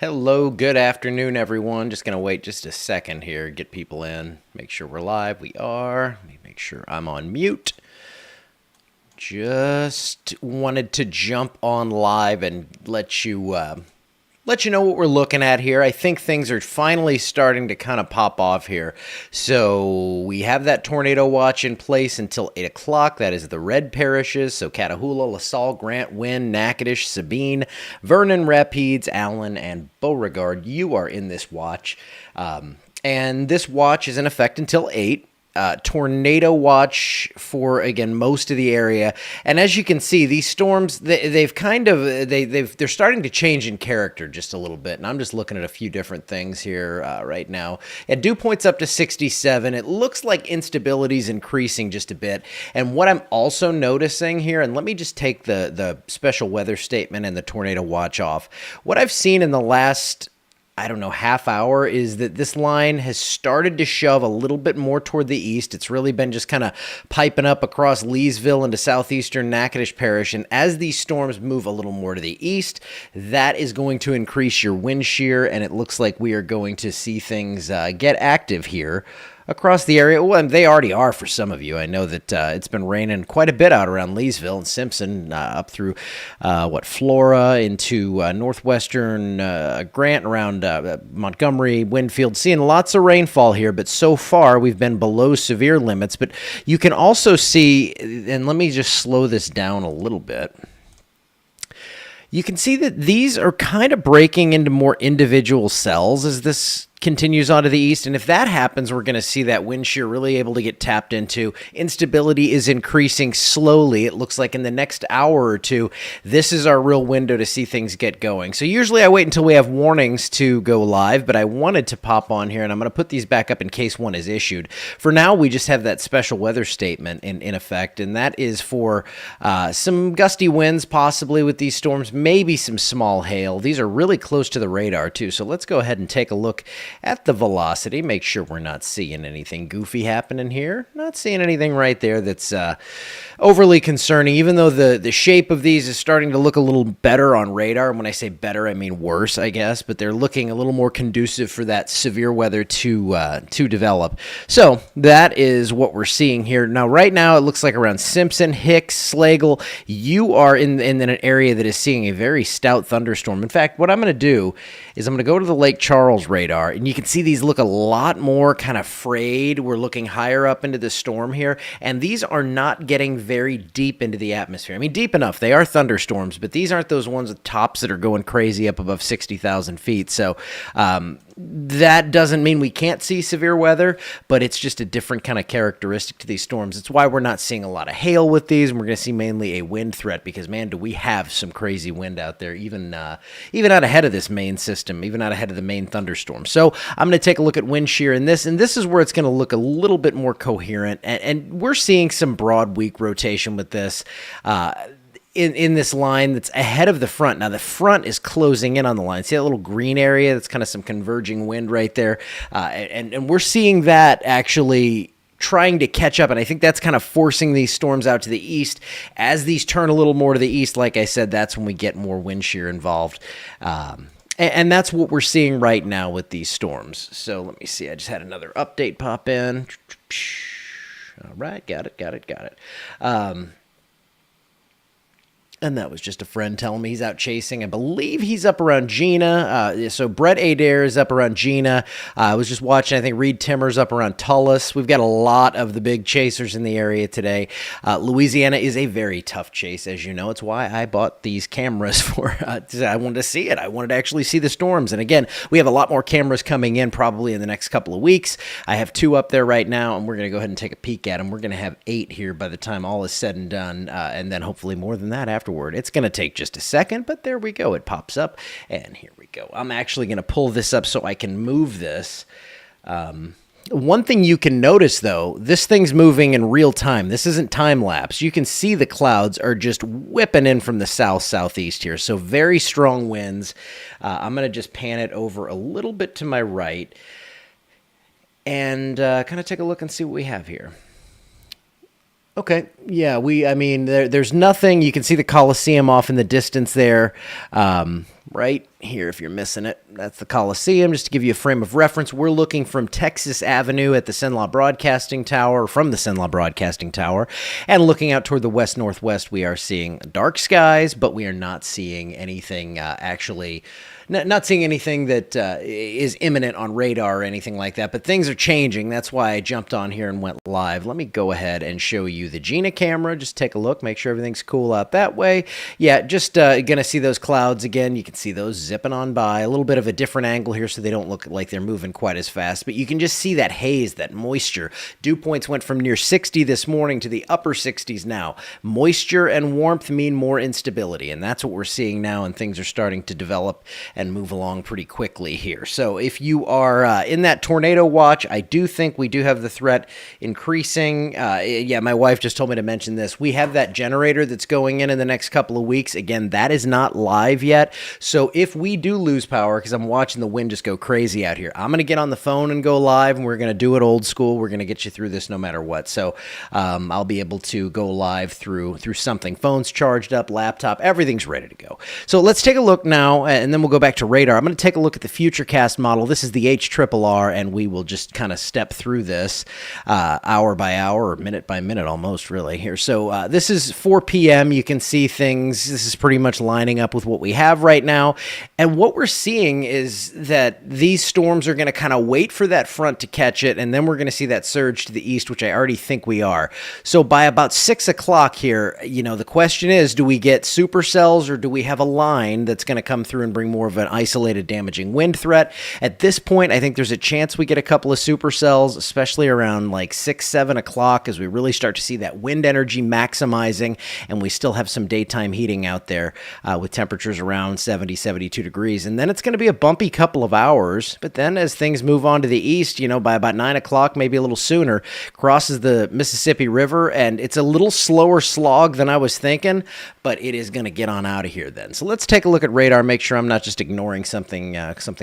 Hello, good afternoon, everyone. Just going to wait just a second here, get people in, make sure we're live. We are. Let me make sure I'm on mute. Just wanted to jump on live and let you know what we're looking at here. I think things are finally starting to kind of pop off here. So we have that tornado watch in place until 8 o'clock. That is the red parishes. So Catahoula, LaSalle, Grant, Wynne, Natchitoches, Sabine, Vernon, Rapides, Allen, and Beauregard. You are in this watch. And this watch is in effect until 8. Tornado watch for, again, most of the area. And as you can see, these storms, they're starting to change in character just a little bit. And I'm just looking at a few different things here right now. Dew point's up to 67. It looks like instability is increasing just a bit. And what I'm also noticing here, and let me just take the special weather statement and the tornado watch off. What I've seen in the last half hour is that this line has started to shove a little bit more toward the east. It's really been just kind of piping up across Leesville into southeastern Natchitoches Parish. And as these storms move a little more to the east, that is going to increase your wind shear. And it looks like we are going to see things get active here across the area. Well, and they already are for some of you. I know that it's been raining quite a bit out around Leesville and Simpson, up through Flora into northwestern Grant, around Montgomery, Winfield. Seeing lots of rainfall here, but so far we've been below severe limits. But you can also see, and let me just slow this down a little bit. You can see that these are kind of breaking into more individual cells as this continues on to the east. And if that happens, we're going to see that wind shear really able to get tapped into. Instability is increasing slowly. It looks like in the next hour or two, this is our real window to see things get going. So usually I wait until we have warnings to go live, but I wanted to pop on here, and I'm going to put these back up in case one is issued. For now, we just have that special weather statement in effect, and that is for some gusty winds possibly with these storms, maybe some small hail. These are really close to the radar too, so let's go ahead and take a look at the velocity. Make sure we're not seeing anything goofy happening here. Not seeing anything right there that's overly concerning, even though the shape of these is starting to look a little better on radar. And when I say better, I mean worse, I guess, but they're looking a little more conducive for that severe weather to develop. So that is what we're seeing here. Now, right now, it looks like around Simpson, Hicks, Slagle, you are in an area that is seeing a very stout thunderstorm. In fact, what I'm going to do is I'm going to go to the Lake Charles radar, and you can see these look a lot more kind of frayed. We're looking higher up into the storm here, and these are not getting very deep into the atmosphere. I mean, deep enough. They are thunderstorms, but these aren't those ones with tops that are going crazy up above 60,000 feet. So that doesn't mean we can't see severe weather, but it's just a different kind of characteristic to these storms. It's why we're not seeing a lot of hail with these, and we're going to see mainly a wind threat because, man, do we have some crazy wind out there, even out ahead of this main system, even out ahead of the main thunderstorm. So I'm going to take a look at wind shear in this, and this is where it's going to look a little bit more coherent, and we're seeing some broad weak rotation with this. In this line that's ahead of the front. Now, the front is closing in on the line. See that little green area? That's kind of some converging wind right there. And we're seeing that actually trying to catch up, and I think that's kind of forcing these storms out to the east. As these turn a little more to the east, like I said, that's when we get more wind shear involved. And that's what we're seeing right now with these storms. So let me see. I just had another update pop in. All right, got it. And that was just a friend telling me he's out chasing. I believe he's up around Gina. So Brett Adair is up around Gina. I was just watching, I think Reed Timmer's up around Tullis. We've got a lot of the big chasers in the area today. Louisiana is a very tough chase, as you know. It's why I bought these cameras for, I wanted to see it. I wanted to actually see the storms. And again, we have a lot more cameras coming in probably in the next couple of weeks. I have 2 up there right now, and we're going to go ahead and take a peek at them. We're going to have 8 here by the time all is said and done, and then hopefully more than that afterward. It's going to take just a second, but there we go. It pops up, and here we go. I'm actually going to pull this up so I can move this. One thing you can notice, though, this thing's moving in real time. This isn't time lapse. You can see the clouds are just whipping in from the southeast here, so very strong winds. I'm going to just pan it over a little bit to my right and kind of take a look and see what we have here. Okay. Yeah, I mean, there's nothing. You can see the Coliseum off in the distance there. Right here, if you're missing it, that's the Coliseum. Just to give you a frame of reference, we're looking from Texas Avenue at the Cenla Broadcasting Tower, from the Cenla Broadcasting Tower, and looking out toward the west-northwest, we are seeing dark skies, but we are not seeing anything actually. Not seeing anything that is imminent on radar or anything like that, but things are changing. That's why I jumped on here and went live. Let me go ahead and show you the Gina camera. Just take a look, make sure everything's cool out that way. Yeah, just going to see those clouds again. You can see those zipping on by. A little bit of a different angle here so they don't look like they're moving quite as fast, but you can just see that haze, that moisture. Dew points went from near 60 this morning to the upper 60s now. Moisture and warmth mean more instability, and that's what we're seeing now, and things are starting to develop and move along pretty quickly here. So if you are in that tornado watch, I do think we do have the threat increasing. Yeah, my wife just told me to mention this. We have that generator that's going in the next couple of weeks. Again, that is not live yet. So if we do lose power, because I'm watching the wind just go crazy out here, I'm going to get on the phone and go live, and we're going to do it old school. We're going to get you through this no matter what. So I'll be able to go live through something. Phone's charged up, laptop, everything's ready to go. So let's take a look now, and then we'll go back to radar. I'm going to take a look at the Futurecast model. This is the HRRR, and we will just kind of step through this hour by hour, or minute by minute almost, really, here. So this is 4 p.m. You can see things. This is pretty much lining up with what we have right now. And what we're seeing is that these storms are going to kind of wait for that front to catch it, and then we're going to see that surge to the east, which I already think we are. So by about 6 o'clock here, the question is, do we get supercells, or do we have a line that's going to come through and bring more of an isolated damaging wind threat? At this point, I think there's a chance we get a couple of supercells, especially around like 6-7 o'clock, as we really start to see that wind energy maximizing, and we still have some daytime heating out there with temperatures around 70-72 degrees. And then it's going to be a bumpy couple of hours, but then as things move on to the east, by about 9 o'clock, maybe a little sooner, crosses the Mississippi River, and it's a little slower slog than I was thinking, but it is going to get on out of here then. So let's take a look at radar, make sure I'm not just ignoring something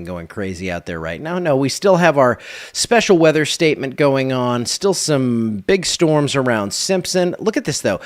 going crazy out there right now. No, we still have our special weather statement going on. Still some big storms around Simpson. Look at this, though.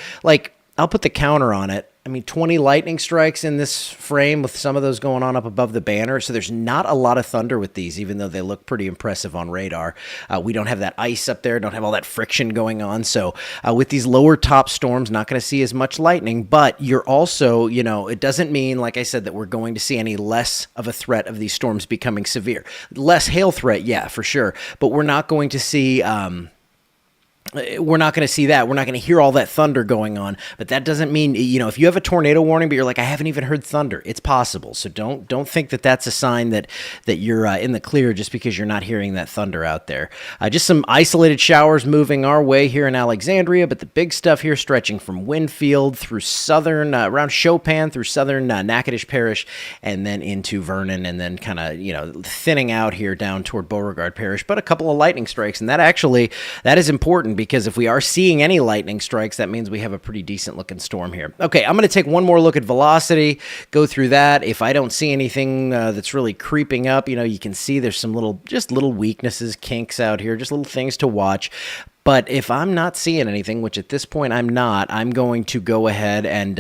I'll put the counter on it. 20 lightning strikes in this frame, with some of those going on up above the banner. So there's not a lot of thunder with these, even though they look pretty impressive on radar. We don't have that ice up there, don't have all that friction going on. So with these lower top storms, not going to see as much lightning, but you're also, it doesn't mean, like I said, that we're going to see any less of a threat of these storms becoming severe. Less hail threat, yeah, for sure. But we're not going to see... we're not going to see that. We're not going to hear all that thunder going on, but that doesn't mean, if you have a tornado warning, but you're like, I haven't even heard thunder, it's possible. So don't think that that's a sign that you're in the clear just because you're not hearing that thunder out there. Just some isolated showers moving our way here in Alexandria, but the big stuff here stretching from Winfield through southern, around Chopin, through southern Natchitoches Parish, and then into Vernon, and then kind of, thinning out here down toward Beauregard Parish, but a couple of lightning strikes. And that is important, because if we are seeing any lightning strikes, that means we have a pretty decent looking storm here. Okay, I'm going to take one more look at velocity, go through that. If I don't see anything that's really creeping up, you can see there's some little weaknesses, kinks out here, just little things to watch. But if I'm not seeing anything, which at this point I'm not, I'm going to go ahead and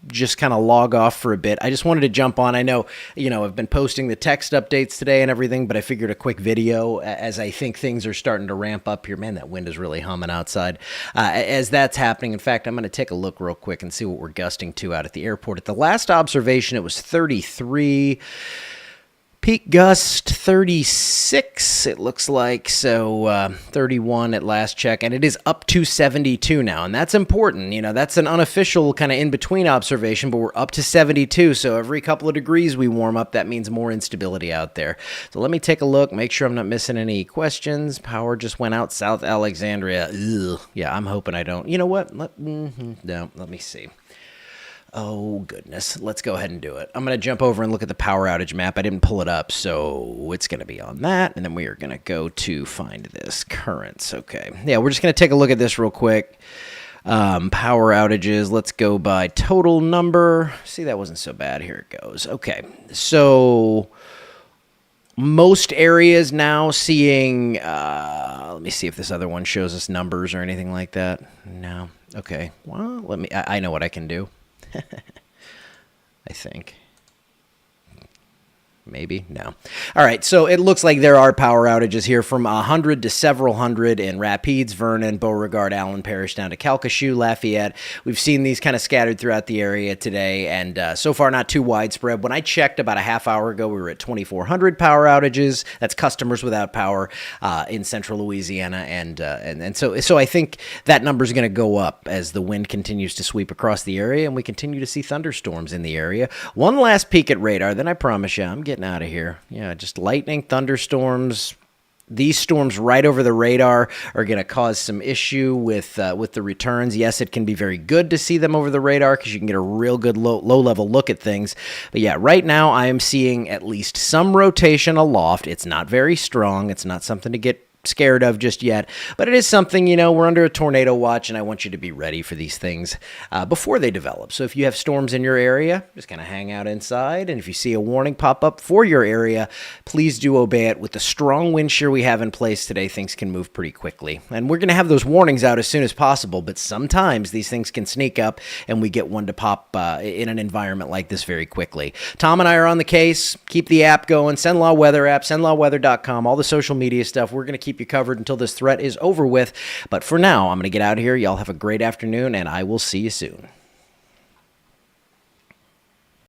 just kind of log off for a bit. I just wanted to jump on. I know, I've been posting the text updates today and everything, but I figured a quick video as I think things are starting to ramp up here. Man, that wind is really humming outside. As that's happening, in fact, I'm going to take a look real quick and see what we're gusting to out at the airport. At the last observation, it was 33. Peak gust 36, it looks like, so 31 at last check, and it is up to 72 now, and that's important. That's an unofficial kind of in-between observation, but we're up to 72, so every couple of degrees we warm up, that means more instability out there. So let me take a look, make sure I'm not missing any questions. Power just went out South Alexandria. Ugh. Yeah, I'm hoping I don't. You know what? Let me see. Oh, goodness. Let's go ahead and do it. I'm going to jump over and look at the power outage map. I didn't pull it up, so it's going to be on that. And then we are going to go to find this currents. Okay. Yeah, we're just going to take a look at this real quick. Power outages. Let's go by total number. See, that wasn't so bad. Here it goes. Okay. So Most areas now seeing, let me see if this other one shows us numbers or anything like that. No. Okay. Well, I know what I can do. I think. Maybe? No. All right, so it looks like there are power outages here from 100 to several hundred in Rapides, Vernon, Beauregard, Allen Parish, down to Calcasieu, Lafayette. We've seen these kind of scattered throughout the area today, and so far not too widespread. When I checked about a half hour ago, we were at 2,400 power outages. That's customers without power in central Louisiana, and so I think that number is going to go up as the wind continues to sweep across the area, and we continue to see thunderstorms in the area. One last peek at radar, then I promise you, I'm getting out of here. Yeah, just lightning, thunderstorms. These storms right over the radar are going to cause some issue with the returns. Yes, it can be very good to see them over the radar because you can get a real good low-level look at things. But yeah, right now I am seeing at least some rotation aloft. It's not very strong. It's not something to get scared of just yet, but it is something, we're under a tornado watch, and I want you to be ready for these things before they develop. So if you have storms in your area, just kind of hang out inside, and if you see a warning pop up for your area, please do obey it. With the strong wind shear we have in place today, things can move pretty quickly, and we're going to have those warnings out as soon as possible, but sometimes these things can sneak up, and we get one to pop in an environment like this very quickly. Tom and I are on the case. Keep the app going. SendLaw Weather app, sendlawweather.com, all the social media stuff. We're going to keep you covered until this threat is over with. But for now, I'm going to get out of here. Y'all have a great afternoon, and I will see you soon.